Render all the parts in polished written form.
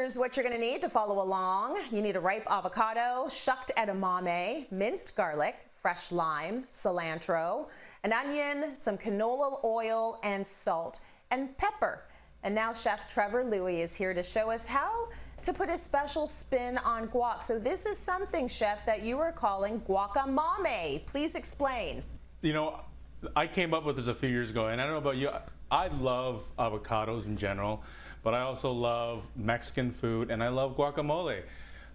Here's what you're going to need to follow along. You need a ripe avocado, shucked edamame, minced garlic, fresh lime, cilantro, an onion, some canola oil, and salt, and pepper. And now Chef Trevor Louie is here to show us how to put a special spin on guac. So this is something, Chef, that you are calling guacamole. Please explain. You know, I came up with this a few years ago, and I don't know about you, I love avocados in general, but I also love Mexican food, and I love guacamole.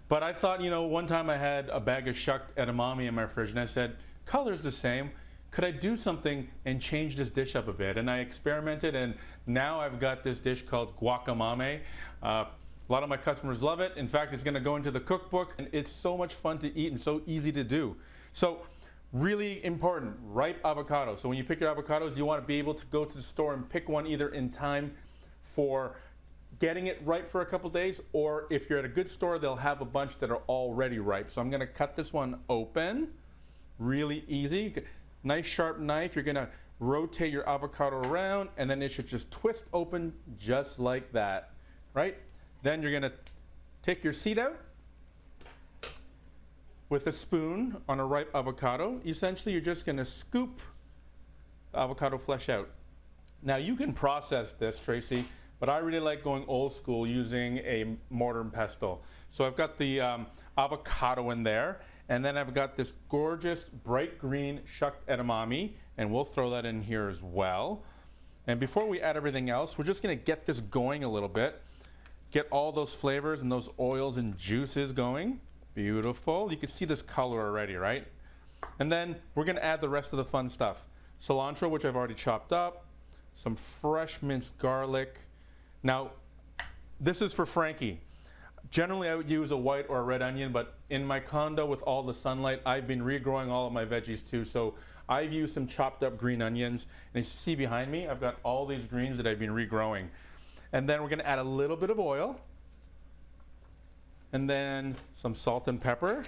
But I thought, you know, one time I had a bag of shucked edamame in my fridge, and I said, color's the same. Could I do something and change this dish up a bit? And I experimented, and now I've got this dish called guacamole. A lot of my customers love it. In fact, it's going to go into the cookbook, and it's so much fun to eat and so easy to do. So really important, ripe avocado. So when you pick your avocados, you want to be able to go to the store and pick one either in time for getting it ripe for a couple days, or if you're at a good store, they'll have a bunch that are already ripe. So I'm going to cut this one open. Really easy. Nice sharp knife. You're going to rotate your avocado around, and then it should just twist open just like that, right? Then you're going to take your seed out with a spoon on a ripe avocado. Essentially, you're just going to scoop the avocado flesh out. Now, you can process this, Tracy, but I really like going old school using a mortar and pestle. So I've got the avocado in there, and then I've got this gorgeous bright green shucked edamame, and we'll throw that in here as well. And before we add everything else, we're just going to get this going a little bit. Get all those flavors and those oils and juices going. Beautiful. You can see this color already, right? And then we're going to add the rest of the fun stuff. Cilantro, which I've already chopped up. Some fresh minced garlic. Now, this is for Frankie. Generally, I would use a white or a red onion, but in my condo with all the sunlight, I've been regrowing all of my veggies too. So I've used some chopped up green onions. And as you see behind me, I've got all these greens that I've been regrowing. And then we're going to add a little bit of oil. And then some salt and pepper.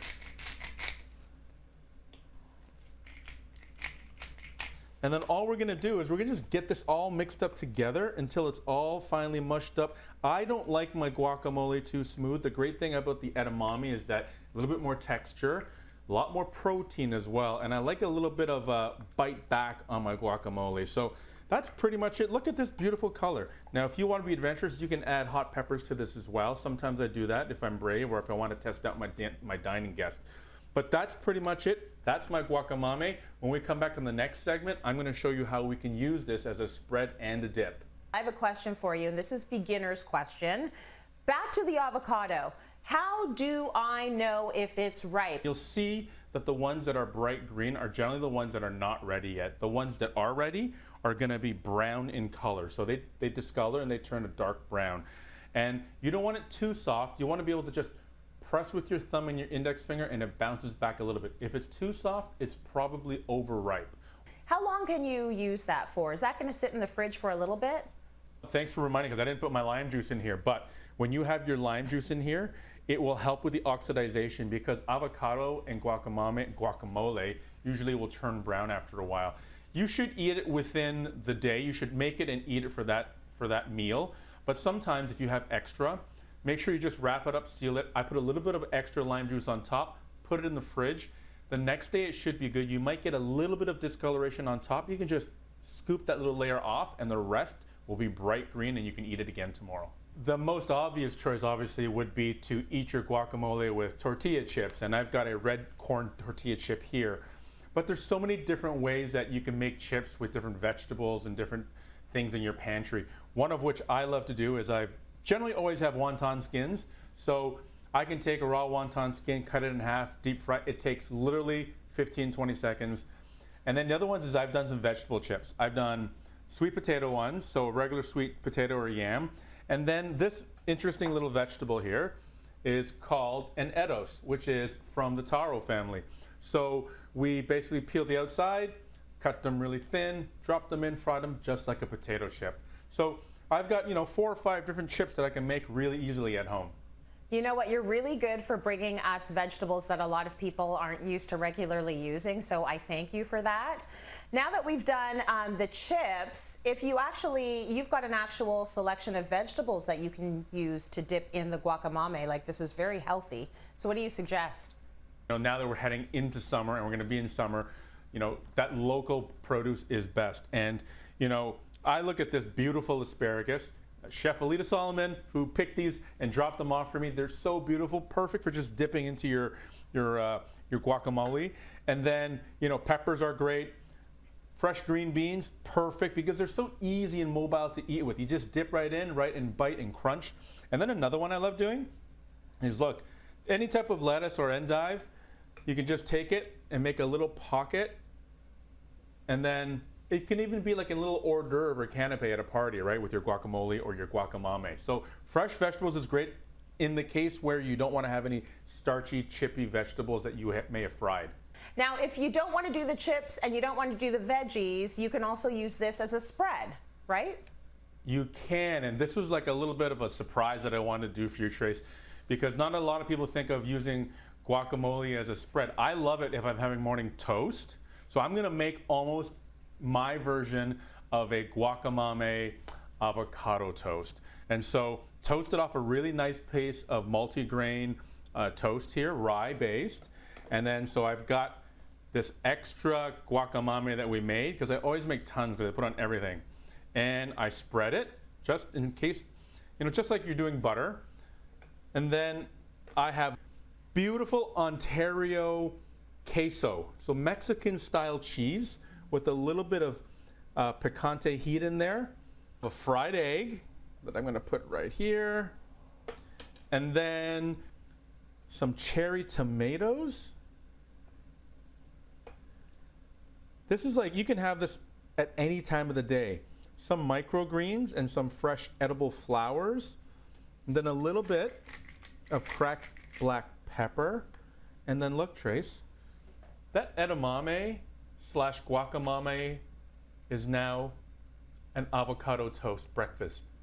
And then all we're going to do is we're going to just get this all mixed up together until it's all finely mushed up. I don't like my guacamole too smooth. The great thing about the edamame is that a little bit more texture, a lot more protein as well. And I like a little bit of a bite back on my guacamole. So that's pretty much it. Look at this beautiful color. Now, if you want to be adventurous, you can add hot peppers to this as well. Sometimes I do that if I'm brave or if I want to test out my dining guest. But that's pretty much it. That's my guacamole. When we come back in the next segment, I'm going to show you how we can use this as a spread and a dip. I have a question for you, and this is beginner's question. Back to the avocado. How do I know if it's ripe? You'll see that the ones that are bright green are generally the ones that are not ready yet. The ones that are ready are going to be brown in color. So they discolor and they turn a dark brown. And you don't want it too soft. You want to be able to just press with your thumb and your index finger and it bounces back a little bit. If it's too soft, it's probably overripe. How long can you use that for? Is that going to sit in the fridge for a little bit? Thanks for reminding, because I didn't put my lime juice in here. But when you have your lime juice in here, it will help with the oxidization, because avocado and guacamole usually will turn brown after a while. You should eat it within the day. You should make it and eat it for that meal. But sometimes if you have extra, make sure you just wrap it up, seal it. I put a little bit of extra lime juice on top, put it in the fridge. The next day it should be good. You might get a little bit of discoloration on top. You can just scoop that little layer off and the rest will be bright green and you can eat it again tomorrow. The most obvious choice obviously would be to eat your guacamole with tortilla chips, and I've got a red corn tortilla chip here. But there's so many different ways that you can make chips with different vegetables and different things in your pantry. One of which I love to do is I've generally always have wonton skins. So I can take a raw wonton skin, cut it in half, deep fry. It takes literally 15-20 seconds. And then the other ones is I've done some vegetable chips. I've done sweet potato ones, so a regular sweet potato or yam. And then this interesting little vegetable here is called an edos, which is from the taro family. So we basically peel the outside, cut them really thin, drop them in, fry them just like a potato chip. So I've got, 4 or 5 different chips that I can make really easily at home. You know what? You're really good for bringing us vegetables that a lot of people aren't used to regularly using, so I thank you for that. Now that we've done the chips, if you've got an actual selection of vegetables that you can use to dip in the guacamole, like this is very healthy. So what do you suggest? Now that we're heading into summer and we're going to be in summer, that local produce is best. And, I look at this beautiful asparagus. Chef Alita Solomon, who picked these and dropped them off for me. They're so beautiful, perfect for just dipping into your guacamole. And then, peppers are great. Fresh green beans, perfect because they're so easy and mobile to eat with. You just dip right in, and bite and crunch. And then another one I love doing is, look, any type of lettuce or endive, you can just take it and make a little pocket, and then it can even be like a little hors d'oeuvre or canapé at a party, right, with your guacamole or your guacamole. So fresh vegetables is great in the case where you don't want to have any starchy, chippy vegetables that you may have fried. Now, if you don't want to do the chips and you don't want to do the veggies, you can also use this as a spread, right? You can, and this was like a little bit of a surprise that I wanted to do for you, Trace, because not a lot of people think of using guacamole as a spread. I love it if I'm having morning toast. So I'm gonna make almost my version of a guacamole avocado toast. And so toasted off a really nice piece of multigrain toast here, rye based. And then so I've got this extra guacamole that we made, because I always make tons because I put on everything. And I spread it just in case, just like you're doing butter. And then I have beautiful Ontario queso, so Mexican style cheese with a little bit of picante heat in there. A fried egg that I'm gonna put right here. And then some cherry tomatoes. This is like, you can have this at any time of the day. Some microgreens and some fresh edible flowers. And then a little bit of cracked black pepper. And then look, Trace, that edamame / guacamole is now an avocado toast breakfast.